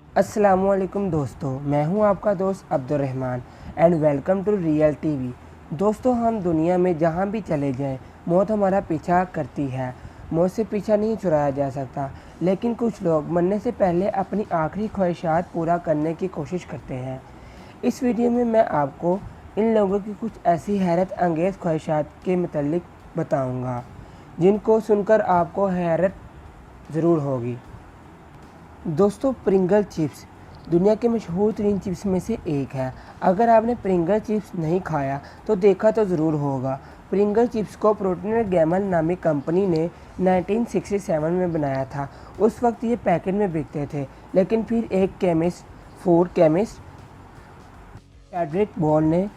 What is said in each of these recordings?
अस्सलामुअलैकुम दोस्तों, मैं हूं आपका दोस्त Abdurrahman and welcome to Real TV. दोस्तों, हम दुनिया में जहां भी चले जाएं, मौत हमारा पीछा करती है। मौत से पीछा नहीं छुड़ाया जा सकता, लेकिन कुछ लोग मरने से पहले अपनी आखिरी ख्वाहिशात पूरा करने की कोशिश करते हैं। इस वीडियो में मैं आपको इन लोगों की कुछ ऐसी हैरत अंगेज़ ख्वाहिशात के मुतल्लिक बताऊँगा जिनको सुनकर आपको हैरत ज़रूर होगी। दोस्तों, प्रिंगल चिप्स दुनिया के मशहूर तरीन चिप्स में से एक है। अगर आपने प्रिंगल चिप्स नहीं खाया तो देखा तो ज़रूर होगा। प्रिंगल चिप्स को प्रोक्टर गैमल नामी कंपनी ने 1967 में बनाया था। उस वक्त ये पैकेट में बिकते थे, लेकिन फिर एक फूड केमिस्ट फ्रेडरिक बॉल ने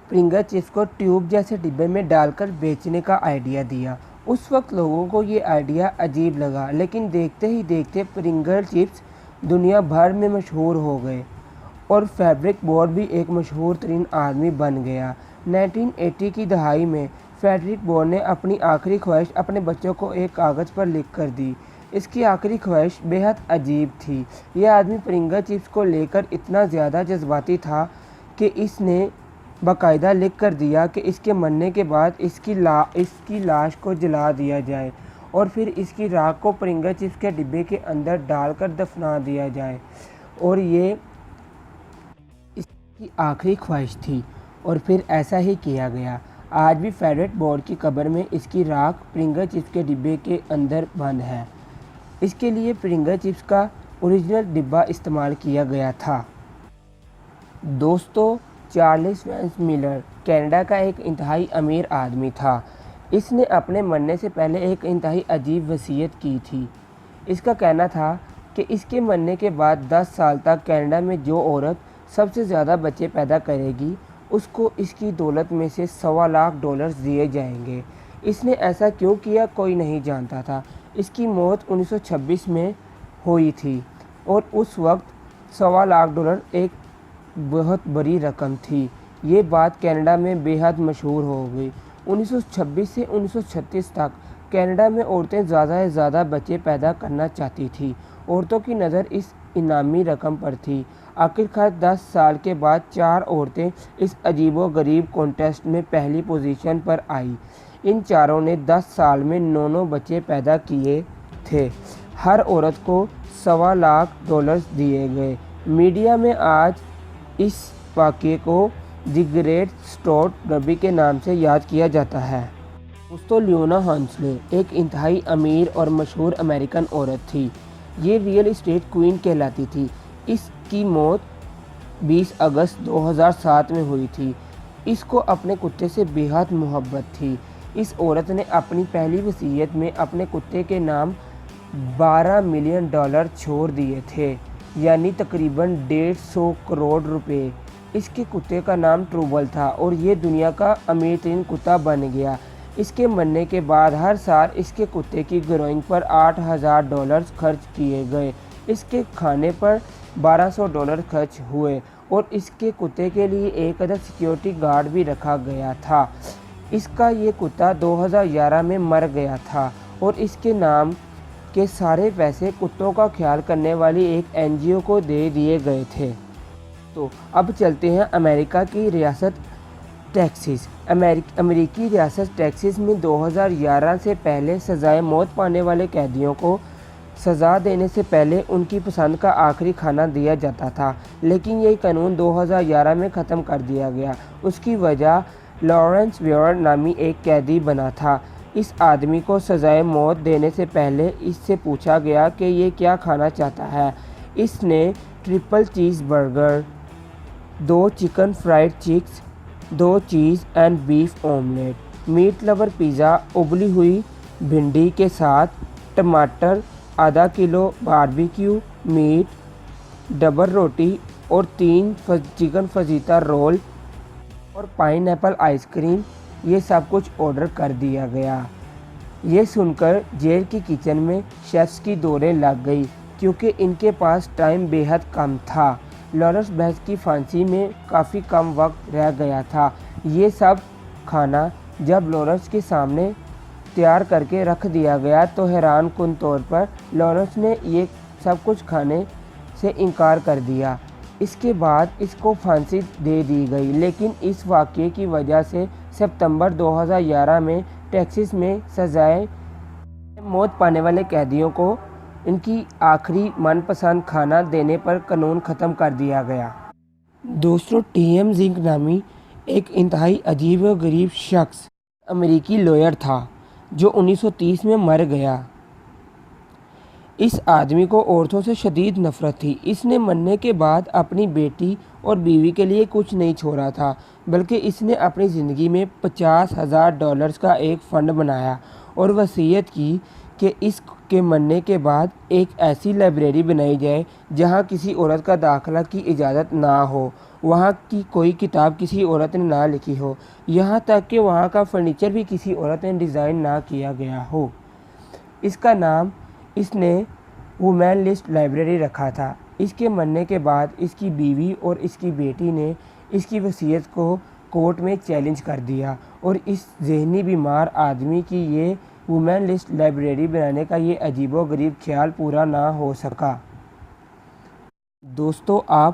प्रिंगल चिप्स को ट्यूब जैसे डिब्बे में डालकर बेचने का आइडिया दिया। उस वक्त लोगों को ये आइडिया अजीब लगा, लेकिन देखते ही देखते प्रिंगल चिप्स दुनिया भर में मशहूर हो गए और फ्रेडरिक बॉल भी एक मशहूर तरीन आदमी बन गया। 1980 की दहाई में फ्रेडरिक बॉल ने अपनी आखिरी ख्वाहिश अपने बच्चों को एक कागज़ पर लिख कर दी। इसकी आखिरी ख्वाहिश बेहद अजीब थी। यह आदमी प्रिंगल चिप्स को लेकर इतना ज़्यादा जज्बाती था कि इसने बाकायदा लिख कर दिया कि इसके मरने के बाद इसकी लाश को जला दिया जाए और फिर इसकी राख को प्रिंगल चिप्स के डिब्बे के अंदर डालकर दफना दिया जाए। और ये इसकी आखिरी ख्वाहिश थी और फिर ऐसा ही किया गया। आज भी फ्रेडरिक बॉल की कब्र में इसकी राख प्रिंगल चिप्स के डिब्बे के अंदर बंद है। इसके लिए प्रिंगल चिप्स का ओरिजिनल डिब्बा इस्तेमाल किया गया था। दोस्तों, चार्ल्स वेंस मिलर कनाडा का एक इंतहाई अमीर आदमी था। इसने अपने मरने से पहले एक इंतहाई अजीब वसीयत की थी। इसका कहना था कि इसके मरने के बाद 10 साल तक कनाडा में जो औरत सबसे ज़्यादा बच्चे पैदा करेगी उसको इसकी दौलत में से $1.25 लाख दिए जाएंगे। इसने ऐसा क्यों किया कोई नहीं जानता था। इसकी मौत 1926 में हुई थी और उस वक्त $1.25 लाख एक बहुत बड़ी रकम थी। ये बात कनाडा में बेहद मशहूर हो गई। 1926 से 1936 तक कनाडा में औरतें ज़्यादा से ज़्यादा बच्चे पैदा करना चाहती थी। औरतों की नज़र इस इनामी रकम पर थी। आखिरकार 10 साल के बाद 4 औरतें इस अजीबो-गरीब कॉन्टेस्ट में पहली पोजीशन पर आई। इन चारों ने 10 साल में 9 बच्चे पैदा किए थे। हर औरत को $1.25 लाख दिए गए। मीडिया में आज इस वाक़ये को द ग्रेट स्टोट रबी के नाम से याद किया जाता है। दोस्तों, लियोना हंसले एक इंतहाई अमीर और मशहूर अमेरिकन औरत थी। ये रियल इस्टेट क्वीन कहलाती थी। इसकी मौत 20 अगस्त 2007 में हुई थी। इसको अपने कुत्ते से बेहद मोहब्बत थी। इस औरत ने अपनी पहली वसीयत में अपने कुत्ते के नाम $12 मिलियन छोड़ दिए थे, यानी तकरीबन 150 करोड़ रुपए। इसके कुत्ते का नाम ट्रूबल था और ये दुनिया का अमीर तरीन कुत्ता बन गया। इसके मरने के बाद हर साल इसके कुत्ते की ग्रोइंग पर $8,000 खर्च किए गए। इसके खाने पर $1,200 खर्च हुए और इसके कुत्ते के लिए एक अदद सिक्योरिटी गार्ड भी रखा गया था। इसका ये कुत्ता 2011 में मर गया था और इसके नाम के सारे पैसे कुत्तों का ख्याल करने वाली एक NGO को दे दिए गए थे। तो अब चलते हैं अमेरिका की रियासत टेक्सास। अमेरिकी रियासत टेक्सास में 2011 से पहले सज़ाए मौत पाने वाले कैदियों को सज़ा देने से पहले उनकी पसंद का आखिरी खाना दिया जाता था, लेकिन ये कानून 2011 में ख़त्म कर दिया गया। उसकी वजह लॉरेंस वेयर नामी एक कैदी बना था। इस आदमी को सज़ाए मौत देने से पहले इससे पूछा गया कि ये क्या खाना चाहता है। इसने triple cheese burger, 2 chicken fried chicks, 2 cheese and beef omelette, meat lover pizza उबली हुई भिंडी के साथ, टमाटर, आधा किलो बारबेक्यू मीट, डबल रोटी और 3 चिकन फजीता रोल और पाइनएप्पल आइसक्रीम, ये सब कुछ ऑर्डर कर दिया गया। ये सुनकर जेल की किचन में शेफ्स की दौड़ें लग गई, क्योंकि इनके पास टाइम बेहद कम था। लॉरेंस बहस की फांसी में काफ़ी कम वक्त रह गया था। ये सब खाना जब लॉरेंस के सामने तैयार करके रख दिया गया तो हैरान कुन तौर पर लॉरेंस ने ये सब कुछ खाने سے انکار کر دیا۔ اس کے بعد اس کو پھانسی دے دی گئی، لیکن اس واقعے کی وجہ سے ستمبر 2011 میں ٹیکساس میں سزائے موت پانے والے قیدیوں کو ان کی آخری من پسند کھانا دینے پر قانون ختم کر دیا گیا۔ دوستو، ٹی ایم زنک نامی ایک انتہائی عجیب و غریب شخص امریکی لوئر تھا جو 1930 میں مر گیا۔ اس آدمی کو عورتوں سے شدید نفرت تھی۔ اس نے مرنے کے بعد اپنی بیٹی اور بیوی کے لیے کچھ نہیں چھوڑا تھا، بلکہ اس نے اپنی زندگی میں $50,000 کا ایک فنڈ بنایا اور وصیت کی کہ اس کے مرنے کے بعد ایک ایسی لائبریری بنائی جائے جہاں کسی عورت کا داخلہ کی اجازت نہ ہو، وہاں کی کوئی کتاب کسی عورت نے نہ لکھی ہو، یہاں تک کہ وہاں کا فرنیچر بھی کسی عورت نے ڈیزائن نہ کیا گیا ہو۔ اس کا نام اس نے وومین لسٹ لائبریری رکھا تھا۔ اس کے مرنے کے بعد اس کی بیوی اور اس کی بیٹی نے اس کی وصیت کو کورٹ میں چیلنج کر دیا اور اس ذہنی بیمار آدمی کی یہ وومین لسٹ لائبریری بنانے کا یہ عجیب و غریب خیال پورا نہ ہو سکا۔ دوستو، آپ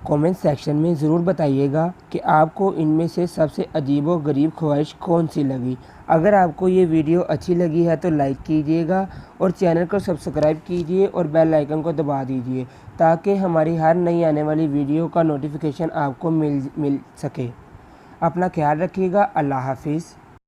کومنٹ سیکشن میں ضرور بتائیے گا کہ آپ کو ان میں سے سب سے عجیب و غریب خواہش کون سی لگی۔ اگر آپ کو یہ ویڈیو اچھی لگی ہے تو لائک کیجئے گا اور چینل کو سبسکرائب کیجئے اور بیل آئیکن کو دبا دیجئے تاکہ ہماری ہر نئی آنے والی ویڈیو کا نوٹیفیکیشن آپ کو مل سکے۔ اپنا خیال رکھیے گا۔ اللہ حافظ۔